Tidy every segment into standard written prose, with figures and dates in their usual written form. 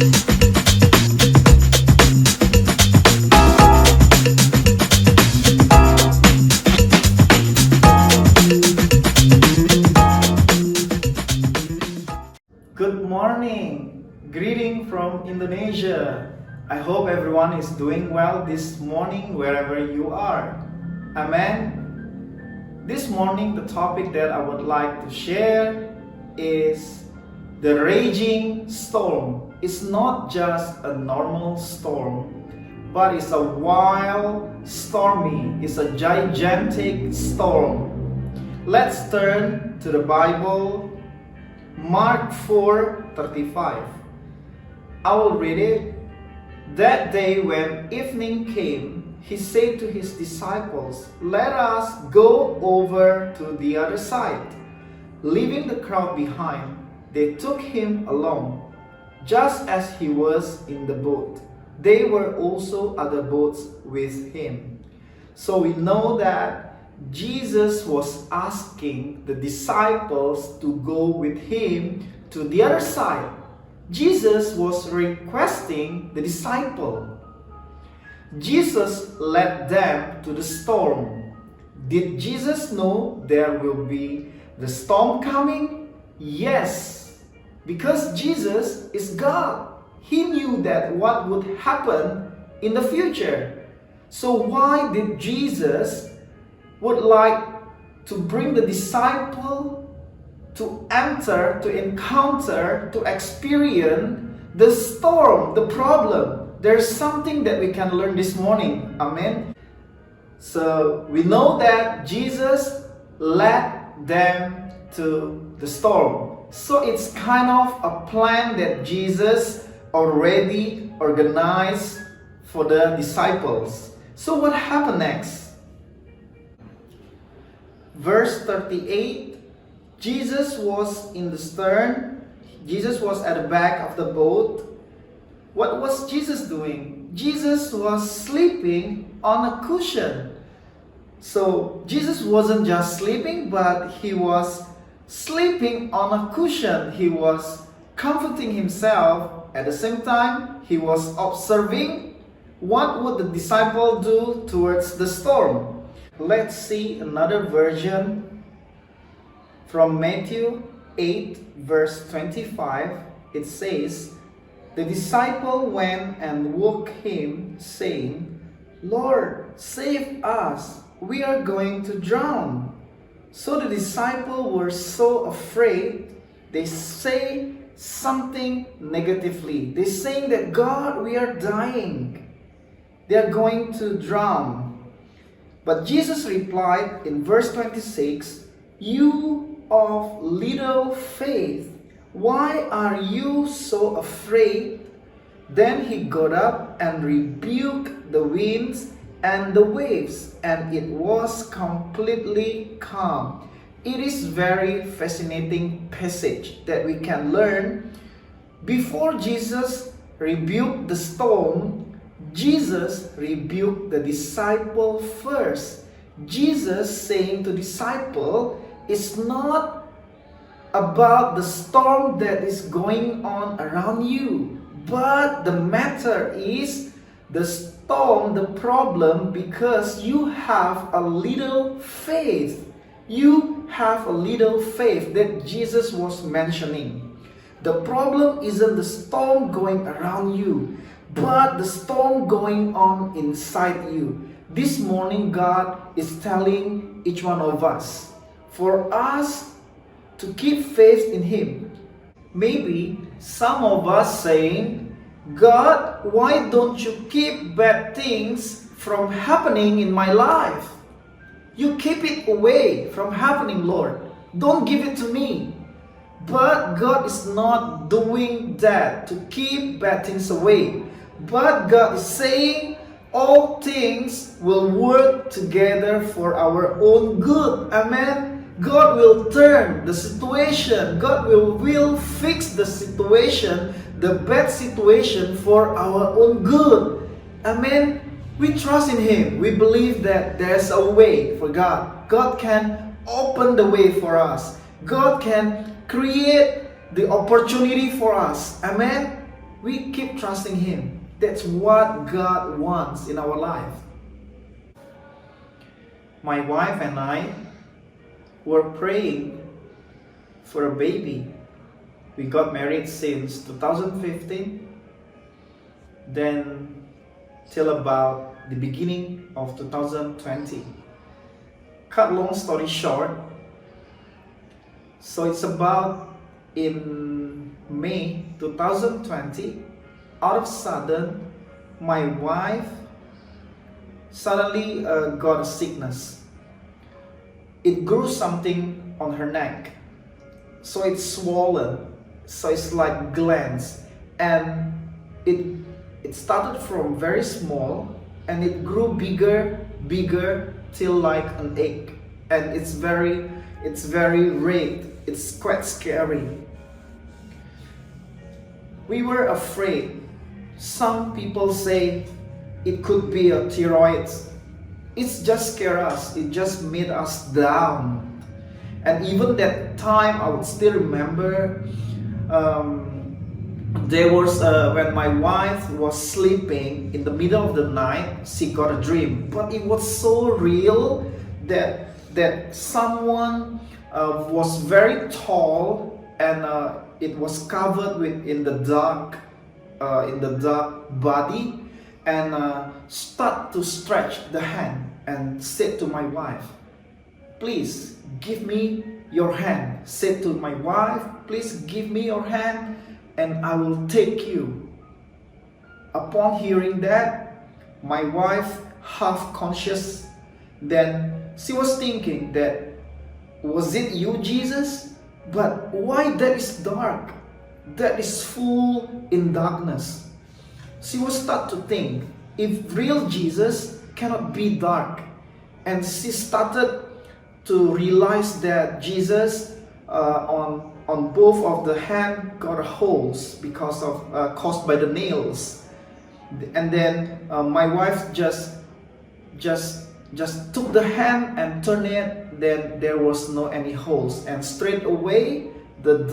Good morning! Greeting from Indonesia. I hope everyone is doing well this morning wherever you are. Amen. This morning the topic that I would like to share is the raging storm. It's not just a normal storm, but it's a wild, stormy, it's a gigantic storm. Let's turn to the Bible. Mark 4:35. I will read it. That day when evening came, he said to his disciples, "Let us go over to the other side." Leaving the crowd behind, they took him along. Just as he was in the boat, there were also other boats with him. So we know that Jesus was asking the disciples to go with him to the other side. Jesus was requesting the disciple. Jesus led them to the storm. Did Jesus know there will be the storm coming? Yes, because Jesus is God. He knew that what would happen in the future. So why did Jesus would like to bring the disciple to enter, to encounter, to experience the storm, the problem? There's something that we can learn this morning. Amen. So we know that Jesus led them to the storm. So it's kind of a plan that Jesus already organized for the disciples. So what happened next? Verse 38, Jesus was in the stern. Jesus was at the back of the boat. What was Jesus doing? Jesus was sleeping on a cushion. So Jesus wasn't just sleeping, but he was sleeping on a cushion. He was comforting himself. At the same time, he was observing what would the disciple do towards the storm. Let's see another version from Matthew 8 verse 25. It says, "The disciple went and woke him, saying, 'Lord, save us, we are going to drown.' So the disciples were so afraid, they say something negatively. They're saying that, 'God, we are dying. They are going to drown.' But Jesus replied in verse 26, 'You of little faith, why are you so afraid?' Then he got up and rebuked the winds and the waves, and it was completely calm." It is very fascinating passage that we can learn. Before Jesus rebuked the storm, Jesus rebuked the disciple first. Jesus saying to disciple, it's not about the storm that is going on around you, but the matter is the storm, the problem, because you have a little faith. You have a little faith that Jesus was mentioning. The problem isn't the storm going around you, but the storm going on inside you. This morning, God is telling each one of us, for us to keep faith in Him. Maybe some of us saying, "God, why don't you keep bad things from happening in my life? You keep it away from happening, Lord. Don't give it to me." But God is not doing that to keep bad things away. But God is saying all things will work together for our own good. Amen. God will turn the situation. God will fix the situation, the bad situation, for our own good. Amen. We trust in Him. We believe that there's a way for God. God can open the way for us. God can create the opportunity for us. Amen. we keep trusting Him. That's what God wants in our life. My wife and I were praying for a baby. We got married since 2015, then till about the beginning of 2020. Cut long story short, so it's about in May 2020, out of sudden, my wife suddenly got a sickness. It grew something on her neck, so it's swollen, so it's like glands, and it started from very small and it grew bigger till like an egg, and it's very red. It's quite scary. We were afraid. Some people say it could be a thyroid. It just scared us. It just made us down. And even that time, I would still remember there was when my wife was sleeping in the middle of the night, she got a dream. But it was so real that someone was very tall, and it was covered with in the dark body, and start to stretch the hand and said to my wife, "Please give me your hand." Said to my wife, "Please give me your hand and I will take you." Upon hearing that, my wife half conscious, then she was thinking that, was it you, Jesus? But why that is dark? That is full in darkness. She will start to think, if real Jesus cannot be dark. And she started to realize that Jesus on both of the hand got holes because of caused by the nails. And then my wife just took the hand and turned it. Then there was no any holes, and straight away the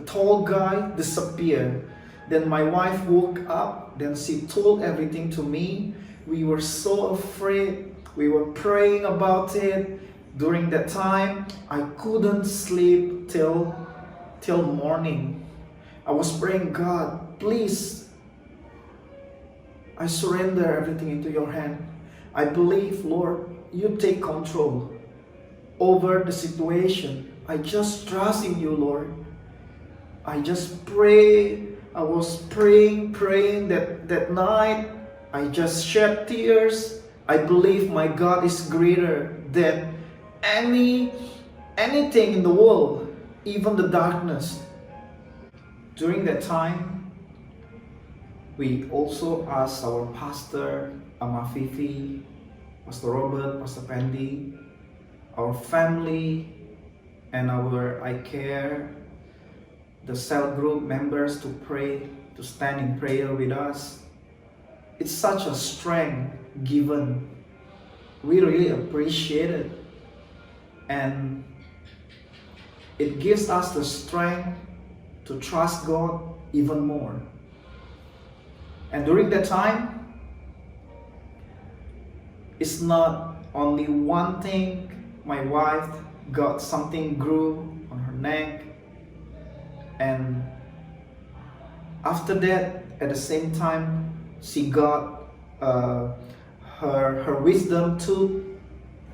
tall guy disappeared. Then my wife woke up. Then she told everything to me. We were so afraid. We were praying about it. During that time, I couldn't sleep till morning. I was praying, God, please, I surrender everything into your hand. I believe, Lord, you take control over the situation. I just trust in you, Lord. I just pray. I was praying that night. I just shed tears. I believe my God is greater than anything in the world, even the darkness. During that time, we also asked our pastor, Ama Fifi, Pastor Robert, Pastor Pandy, our family, and our I Care, the cell group members to pray, to stand in prayer with us. It's such a strength given. We really appreciate it. And it gives us the strength to trust God even more. And during that time, it's not only one thing. My wife got something grew on her neck, and after that, at the same time, she got her wisdom tooth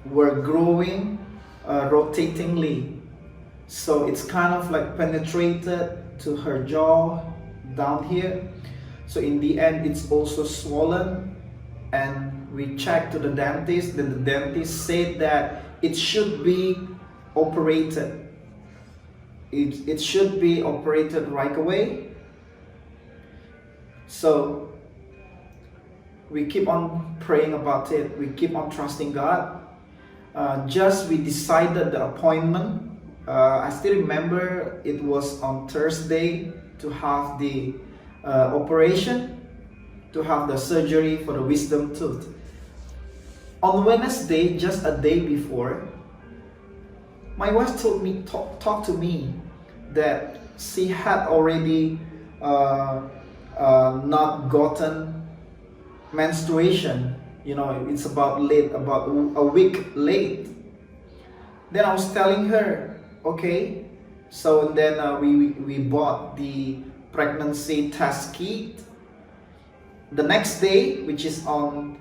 were growing rotatingly, so it's kind of like penetrated to her jaw down here. So in the end, it's also swollen, and we checked to the dentist. Then the dentist said that it should be operated. It should be operated right away. So we keep on praying about it. We keep on trusting God. Just we decided the appointment. I still remember it was on Thursday to have the operation, to have the surgery for the wisdom tooth. On Wednesday, just a day before, my wife told me, talked to me that she had already not gotten menstruation. You know, it's about a week late. Then I was telling her, okay. So then we bought the pregnancy test kit. The next day, which is on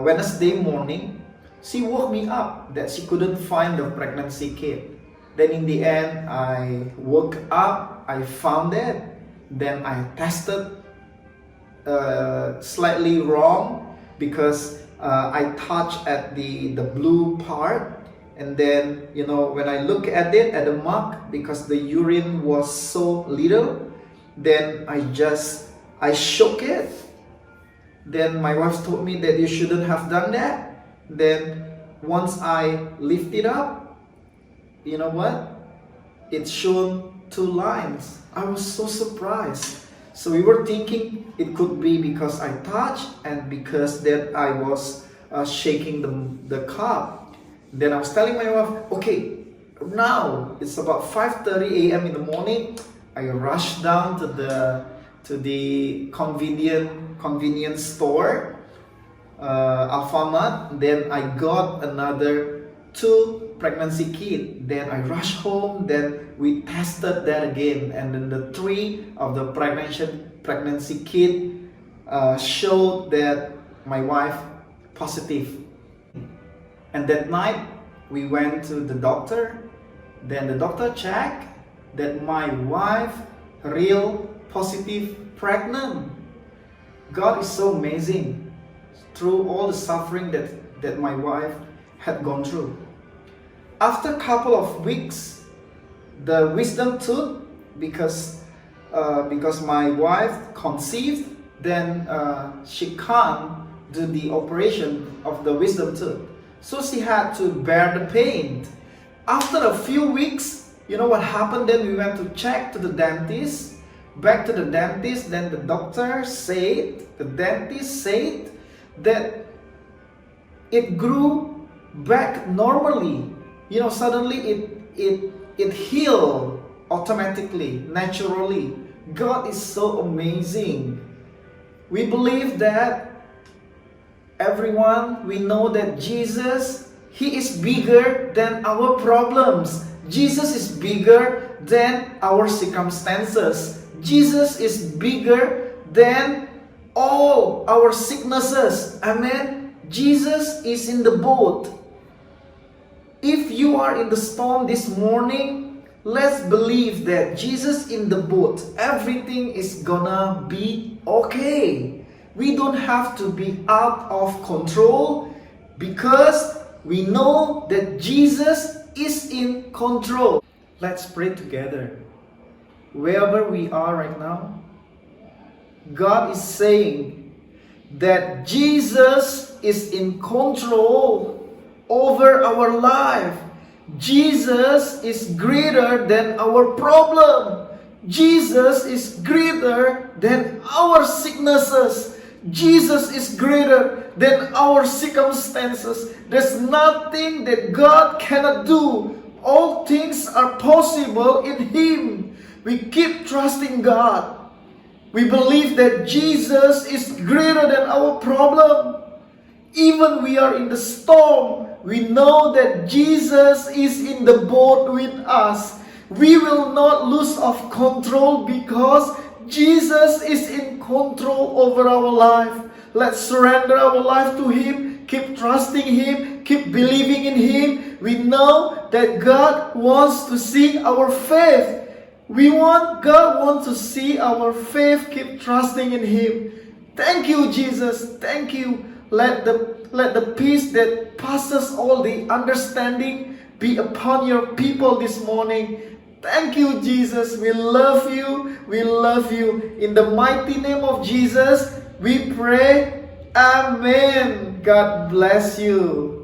Wednesday morning, she woke me up that she couldn't find the pregnancy kit. Then in the end, I woke up, I found it. Then I tested slightly wrong because I touched at the blue part. And then, you know, when I look at it, at the mark, because the urine was so little, then I shook it. Then my wife told me that you shouldn't have done that. Then once I lift it up, you know what? It showed 2 lines. I was so surprised. So we were thinking it could be because I touched and because that I was shaking the cup. Then I was telling my wife, okay, now it's about 5:30 a.m. in the morning. I rushed down to the convenience store, Alfamart. Then I got another 2 pregnancy kit. Then I rushed home. Then we tested that again, and then the 3 of the pregnancy kit showed that my wife positive. And that night we went to the doctor. Then the doctor checked that my wife real positive pregnant. God is so amazing through all the suffering that my wife had gone through. After a couple of weeks, the wisdom tooth, because my wife conceived, then she can't do the operation of the wisdom tooth. So she had to bear the pain. After a few weeks, you know what happened? Then we went to check to the dentist. Back to the dentist, then the dentist said that it grew back normally. You know, suddenly it healed automatically, naturally. God is so amazing. We believe that everyone, we know that Jesus, He is bigger than our problems. Jesus is bigger than our circumstances. Jesus is bigger than all our sicknesses. Amen. Jesus is in the boat. If you are in the storm this morning, let's believe that Jesus in the boat. Everything is gonna be okay. We don't have to be out of control because we know that Jesus is in control. Let's pray together. Wherever we are right now, God is saying that Jesus is in control over our life. Jesus is greater than our problem. Jesus is greater than our sicknesses. Jesus is greater than our circumstances. There's nothing that God cannot do. All things are possible in Him. We keep trusting God. We believe that Jesus is greater than our problem. Even we are in the storm, we know that Jesus is in the boat with us. We will not lose of control because Jesus is in control over our life. Let's surrender our life to Him. Keep trusting Him. Keep believing in Him. We know that God wants to see our faith. God wants to see our faith. Keep trusting in Him. Thank you, Jesus. Thank you. Let the peace that passes all the understanding be upon your people this morning. Thank you, Jesus. We love you. We love you. In the mighty name of Jesus, we pray. Amen. God bless you.